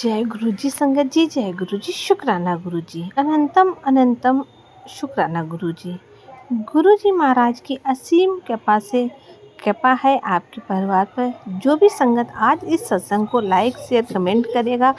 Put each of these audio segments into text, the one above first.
जय गुरु जी संगत जी, जय गुरु जी, शुक्राना गुरु जी, अनंतम अनंतम शुक्राना गुरु जी। गुरु जी महाराज की असीम कृपा है आपके परिवार पर। जो भी संगत आज इस सत्संग को लाइक शेयर कमेंट करेगा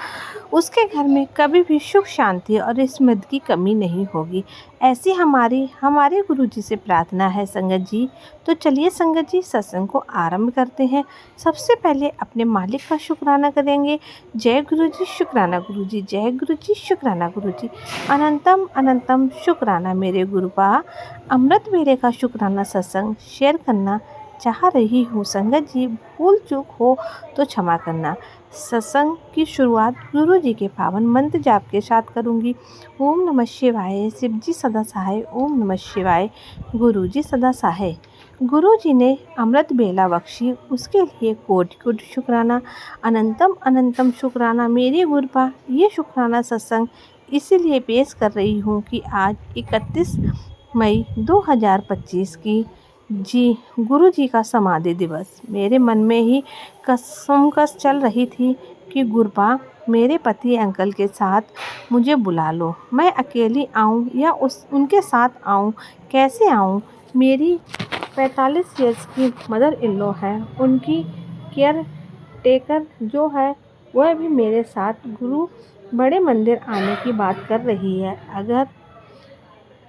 उसके घर में कभी भी सुख शांति और समृद्धि की कमी नहीं होगी। ऐसी हमारे गुरु जी से प्रार्थना है संगत जी। तो चलिए संगत जी सत्संग को आरंभ करते हैं। सबसे पहले अपने मालिक का शुक्राना करेंगे। जय गुरु जी, शुक्राना गुरु जी, जय गुरु जी, शुक्राना गुरु जी, अनंतम अनंतम शुक्राना मेरे गुरुपा। अमृत वेले का शुक्राना सत्संग शेयर करना चाह रही हूँ संगत जी, भूल चूक हो तो क्षमा करना। सत्संग की शुरुआत गुरु जी के पावन मंत्र जाप के साथ करूँगी। ओम नमः शिवाय, शिव जी सदा सहाय। ओम नमः शिवाय, गुरु जी सदा सहाय। गुरु जी ने अमृत बेला बख्शी, उसके लिए कोटि कोटि शुक्राना। अनंतम अनंतम शुक्राना मेरे गुरुपा। ये शुक्राना सत्संग इसीलिए पेश कर रही हूँ कि आज 31 मई 2025 की गुरु जी का समाधि दिवस। मेरे मन में ही कसमकस चल रही थी कि गुरुपा मेरे पति अंकल के साथ मुझे बुला लो। मैं अकेली आऊँ या उनके साथ आऊँ, कैसे आऊँ? मेरी 45 ईयर्स की मदर इन लॉ है, उनकी केयर टेकर जो है वह भी मेरे साथ गुरु बड़े मंदिर आने की बात कर रही है। अगर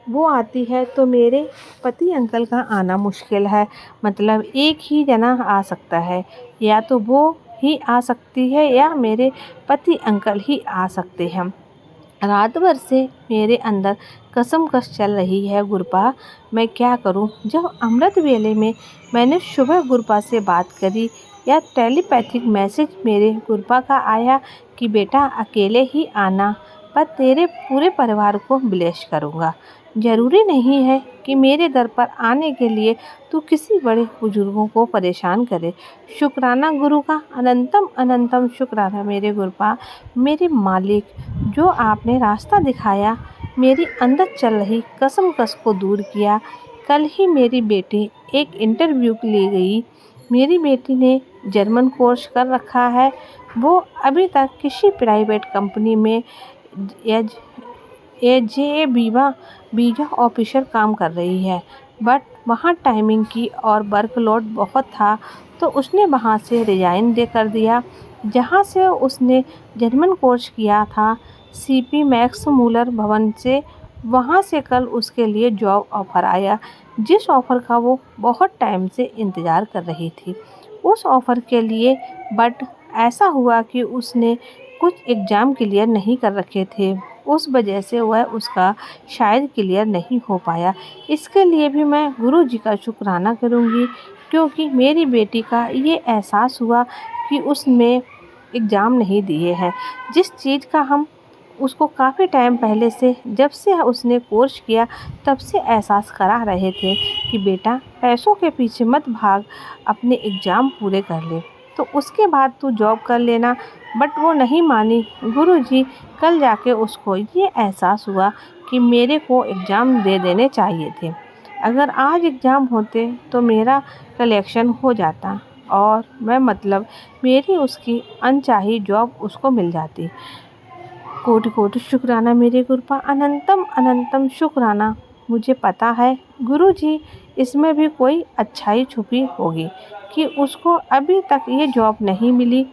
वो आती है तो मेरे पति अंकल का आना मुश्किल है। मतलब एक ही जना आ सकता है, या तो वो ही आ सकती है या मेरे पति अंकल ही आ सकते हैं। रात भर से मेरे अंदर कसमकस चल रही है गुरुपा, मैं क्या करूं? जब अमृत वेले में मैंने सुबह गुरुपा से बात करी या टेलीपैथिक मैसेज मेरे गुरुपा का आया कि बेटा अकेले ही आना, पर तेरे पूरे परिवार को ब्लेस करूंगा। ज़रूरी नहीं है कि मेरे दर पर आने के लिए तू किसी बड़े बुजुर्गों को परेशान करे। शुक्राना गुरु का, अनंतम अनंतम शुक्राना मेरे गुरुपा। मेरे मालिक, जो आपने रास्ता दिखाया, मेरी अंदर चल रही कसमकस को दूर किया। कल ही मेरी बेटी एक इंटरव्यू के लिए गई। मेरी बेटी ने जर्मन कोर्स कर रखा है। वो अभी तक किसी प्राइवेट कंपनी में एज ए वीज़ा ऑफिसर काम कर रही है, बट वहाँ टाइमिंग की और वर्कलोड बहुत था तो उसने वहाँ से रिज़ाइन दे कर दिया जहाँ से उसने जर्मन कोर्स किया था, सीपी मैक्स मूलर भवन से। वहाँ से कल उसके लिए जॉब ऑफ़र आया, जिस ऑफ़र का वो बहुत टाइम से इंतज़ार कर रही थी उस ऑफ़र के लिए। बट ऐसा हुआ कि उसने कुछ एग्ज़ाम क्लियर नहीं कर रखे थे, उस वजह से वह उसका शायद क्लियर नहीं हो पाया। इसके लिए भी मैं गुरु जी का शुक्राना करूँगी, क्योंकि मेरी बेटी का ये एहसास हुआ कि उसने एग्ज़ाम नहीं दिए हैं, जिस चीज़ का हम उसको काफ़ी टाइम पहले से, जब से उसने कोर्स किया तब से एहसास करा रहे थे कि बेटा पैसों के पीछे मत भाग, अपने एग्ज़ाम पूरे कर ले तो उसके बाद तू जॉब कर लेना। बट वो नहीं मानी गुरुजी। कल जाके उसको ये एहसास हुआ कि मेरे को एग्ज़ाम दे देने चाहिए थे। अगर आज एग्ज़ाम होते तो मेरा कलेक्शन हो जाता और मेरी उसकी अनचाही जॉब उसको मिल जाती। कोटि कोटि शुक्राना मेरे गुरुपा, अनंतम अनंतम शुक्राना। मुझे पता है गुरुजी इसमें भी कोई अच्छाई छुपी होगी कि उसको अभी तक ये जॉब नहीं मिली।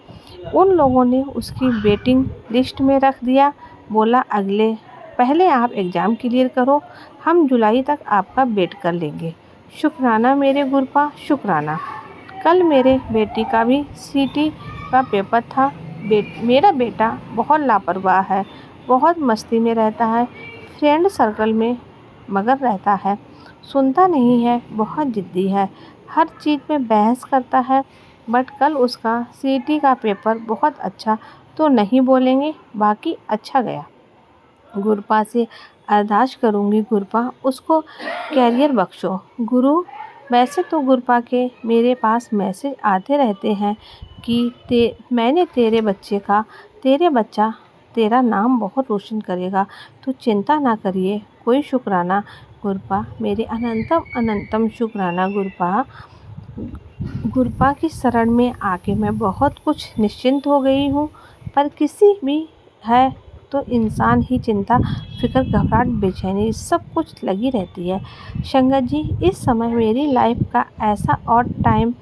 उन लोगों ने उसकी वेटिंग लिस्ट में रख दिया, बोला पहले आप एग्ज़ाम क्लियर करो, हम जुलाई तक आपका वेट कर लेंगे। शुक्राना मेरे गुरुपा, शुक्राना। कल मेरे बेटी का भी सीटी का पेपर था। मेरा बेटा बहुत लापरवाह है, बहुत मस्ती में रहता है, फ्रेंड सर्कल में मगन रहता है, सुनता नहीं है, बहुत ज़िद्दी है, हर चीज़ में बहस करता है। बट कल उसका सीटी का पेपर बहुत अच्छा, तो नहीं बोलेंगे, बाकी अच्छा गया। गुरुपा से अरदास करूँगी, गुरुपा उसको कैरियर बख्शो। गुरु, वैसे तो गुरुपा के मेरे पास मैसेज आते रहते हैं कि मैंने तेरे बच्चा तेरा नाम बहुत रोशन करेगा, तो चिंता ना करिए। कोई शुक्राना गुरुपा, मेरे अनंतम अनंतम शुक्राना गुरुपा। गुरुपा की शरण में आके मैं बहुत कुछ निश्चिंत हो गई हूँ। पर किसी भी है तो इंसान ही चिंता, फिक्र, घबराहट, बेचैनी सब कुछ लगी रहती है। संगत जी, इस समय मेरी लाइफ का ऐसा ऑड टाइम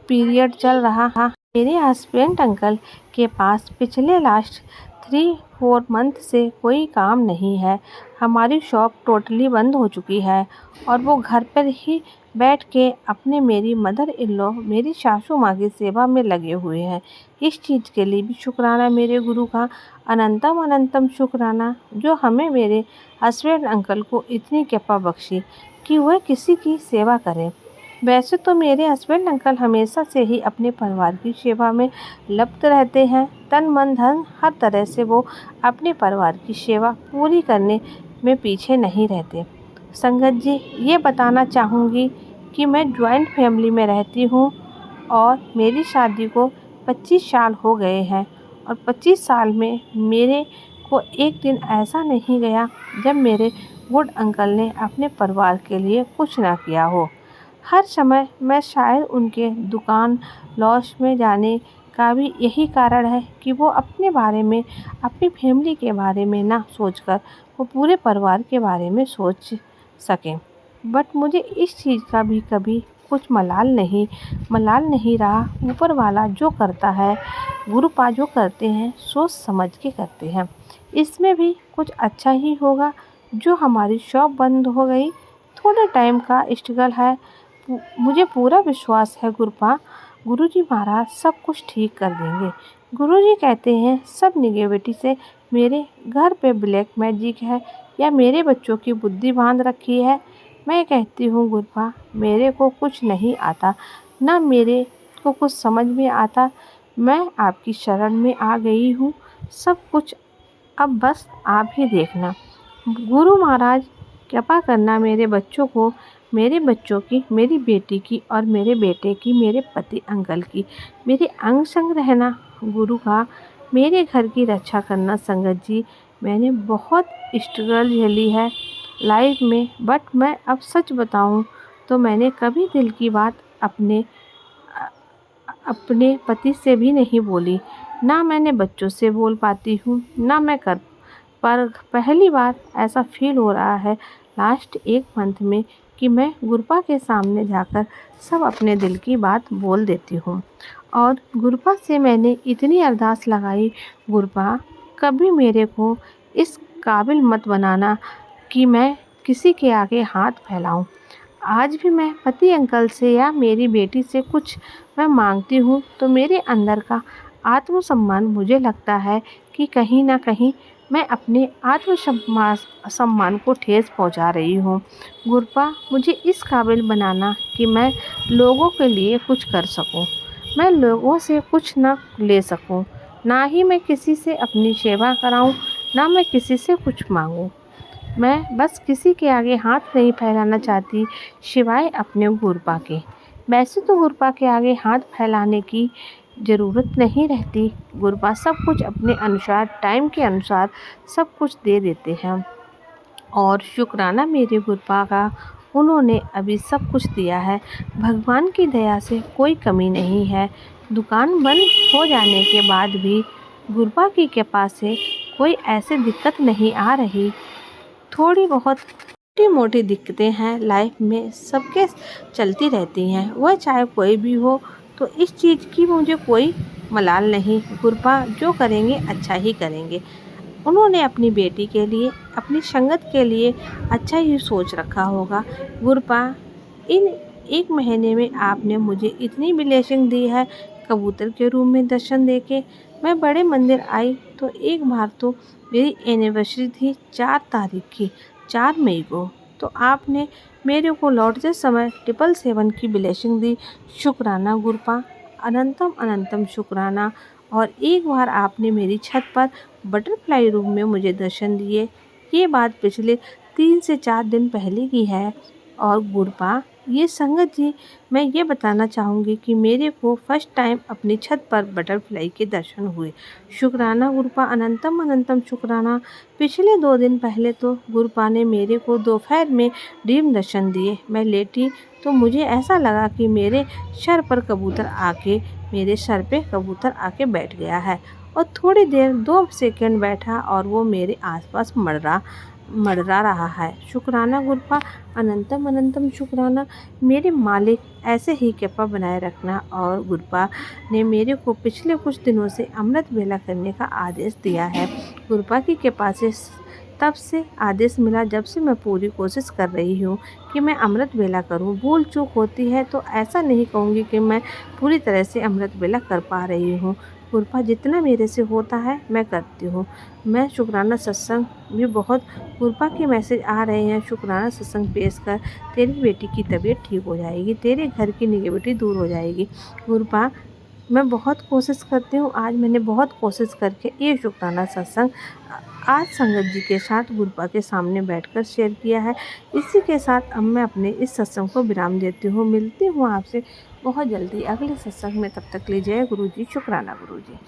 पीरियड चल रहा है। मेरे हस्बैंड अंकल के पास पिछले लास्ट 3-4 मंथ से कोई काम नहीं है। हमारी शॉप टोटली बंद हो चुकी है और वो घर पर ही बैठ के अपने मेरी मदर इन लॉ, मेरी सासू माँ की सेवा में लगे हुए हैं। इस चीज़ के लिए भी शुक्राना मेरे गुरु का, अनंतम अनंतम शुक्राना, जो हमें मेरे हस्बैंड अंकल को इतनी कृपा बख्शी कि वह किसी की सेवा करें। वैसे तो मेरे हस्बैंड अंकल हमेशा से ही अपने परिवार की सेवा में लिप्त रहते हैं। तन मन धन हर तरह से वो अपने परिवार की सेवा पूरी करने में पीछे नहीं रहते। संगत जी, ये बताना चाहूँगी कि मैं जॉइंट फैमिली में रहती हूँ और मेरी शादी को 25 साल हो गए हैं और 25 साल में मेरे को एक दिन ऐसा नहीं गया जब मेरे गुड अंकल ने अपने परिवार के लिए कुछ ना किया हो। हर समय मैं शायद उनके दुकान लॉस में जाने का भी यही कारण है कि वो अपने बारे में, अपनी फैमिली के बारे में ना सोचकर वो पूरे परिवार के बारे में सोच सकें। बट मुझे इस चीज़ का भी कभी कुछ मलाल नहीं रहा। ऊपर वाला जो करता है, गुरुपा जो करते हैं, सोच समझ के करते हैं। इसमें भी कुछ अच्छा ही होगा। जो हमारी शॉप बंद हो गई, थोड़े टाइम का स्ट्रगल है। मुझे पूरा विश्वास है गुरुजी महाराज सब कुछ ठीक कर देंगे। गुरुजी कहते हैं सब निगेटिविटी से मेरे घर पे ब्लैक मैजिक है या मेरे बच्चों की बुद्धि बांध रखी है। मैं कहती हूँ गुरुपा, मेरे को कुछ नहीं आता, ना मेरे को कुछ समझ में आता। मैं आपकी शरण में आ गई हूँ, सब कुछ अब बस आप ही देखना। गुरु महाराज कृपा करना मेरे बच्चों को, मेरे बच्चों की, मेरी बेटी की और मेरे बेटे की, मेरे पति अंकल की, मेरे अंग संग रहना गुरु का, मेरे घर की रक्षा करना। संगत जी, मैंने बहुत स्ट्रगल झेली है लाइफ में, बट मैं अब सच बताऊं तो मैंने कभी दिल की बात अपने पति से भी नहीं बोली, ना मैंने बच्चों से बोल पाती हूँ, ना मैं कर पर पहली बार ऐसा फील हो रहा है लास्ट 1 मंथ में कि मैं गुरुपा के सामने जाकर सब अपने दिल की बात बोल देती हूँ। और गुरुपा से मैंने इतनी अरदास लगाई, गुरुपा कभी मेरे को इस काबिल मत बनाना कि मैं किसी के आगे हाथ फैलाऊं। आज भी मैं पति अंकल से या मेरी बेटी से कुछ मैं मांगती हूँ तो मेरे अंदर आत्मसम्मान, मुझे लगता है कि कहीं ना कहीं मैं अपने सम्मान को ठेस पहुंचा रही हूँ। गुरुपा, मुझे इस काबिल बनाना कि मैं लोगों के लिए कुछ कर सकूँ, मैं लोगों से कुछ ना ले सकूँ, ना ही मैं किसी से अपनी सेवा कराऊँ, ना मैं किसी से कुछ मांगूँ। मैं बस किसी के आगे हाथ नहीं फैलाना चाहती सिवाय अपने गुरुपा के। वैसे तो गुरुपा के आगे हाथ फैलाने की ज़रूरत नहीं रहती। गुरुपा सब कुछ अपने अनुसार, टाइम के अनुसार सब कुछ दे देते हैं और शुक्राना मेरे गुरुपा का, उन्होंने अभी सब कुछ दिया है। भगवान की दया से कोई कमी नहीं है। दुकान बंद हो जाने के बाद भी गुरुपा की कृपा से कोई ऐसी दिक्कत नहीं आ रही। थोड़ी बहुत छोटी मोटी दिक्कतें हैं लाइफ में, सबके चलती रहती हैं, वह चाहे कोई भी हो। तो इस चीज़ की मुझे कोई मलाल नहीं। गुरुपा जो करेंगे अच्छा ही करेंगे। उन्होंने अपनी बेटी के लिए, अपनी संगत के लिए अच्छा ही सोच रखा होगा। गुरुपा, इन 1 महीने में आपने मुझे इतनी ब्लेसिंग दी है, कबूतर के रूप में दर्शन देके। मैं बड़े मंदिर आई तो एक बार तो मेरी एनिवर्सरी थी 4 तारीख की, 4 मई को, तो आपने मेरे को लौटते समय 777 की ब्लेसिंग दी। शुक्राना गुरुपा, अनंतम अनंतम शुक्राना। और एक बार आपने मेरी छत पर बटरफ्लाई रूम में मुझे दर्शन दिए। ये बात पिछले 3 से 4 दिन पहले की है। और गुरुपा, ये संगत जी, मैं ये बताना चाहूँगी कि मेरे को फर्स्ट टाइम अपनी छत पर बटरफ्लाई के दर्शन हुए। शुक्राना गुरुपा, अनंतम अनंतम शुक्राना। पिछले 2 दिन पहले तो गुरुपा ने मेरे को दोपहर में ड्रीम दर्शन दिए। मैं लेटी तो मुझे ऐसा लगा कि मेरे सर पे कबूतर आके बैठ गया है और थोड़ी देर 2 सेकंड बैठा और वो मेरे आसपास मंडरा रहा है। शुक्राना गुरपा, अनंतम अनंतम शुक्राना मेरे मालिक, ऐसे ही कृपा बनाए रखना। और गुरपा ने मेरे को पिछले कुछ दिनों से अमृत वेला करने का आदेश दिया है। गुरपा की कृपा से तब से आदेश मिला जब से मैं पूरी कोशिश कर रही हूँ कि मैं अमृत वेला करूँ। भूल चूक होती है तो ऐसा नहीं कहूँगी कि मैं पूरी तरह से अमृत वेला कर पा रही हूँ। गुरपा जितना मेरे से होता है मैं करती हूँ। मैं शुक्राना सत्संग भी बहुत गुरपा के मैसेज आ रहे हैं। शुक्राना सत्संग पेश कर, तेरी बेटी की तबीयत ठीक हो जाएगी, तेरे घर की निगेटिविटी दूर हो जाएगी। गुरपा मैं बहुत कोशिश करती हूँ। आज मैंने बहुत कोशिश करके ये शुक्राना सत्संग आज संगत जी के साथ गुरपा के सामने बैठकर शेयर किया है। इसी के साथ अब मैं अपने इस सत्संग को विराम देती हूँ। मिलती हूँ आपसे बहुत जल्दी अगले सत्संग में। तब तक के लिए जय गुरु जी, शुक्राना गुरु जी।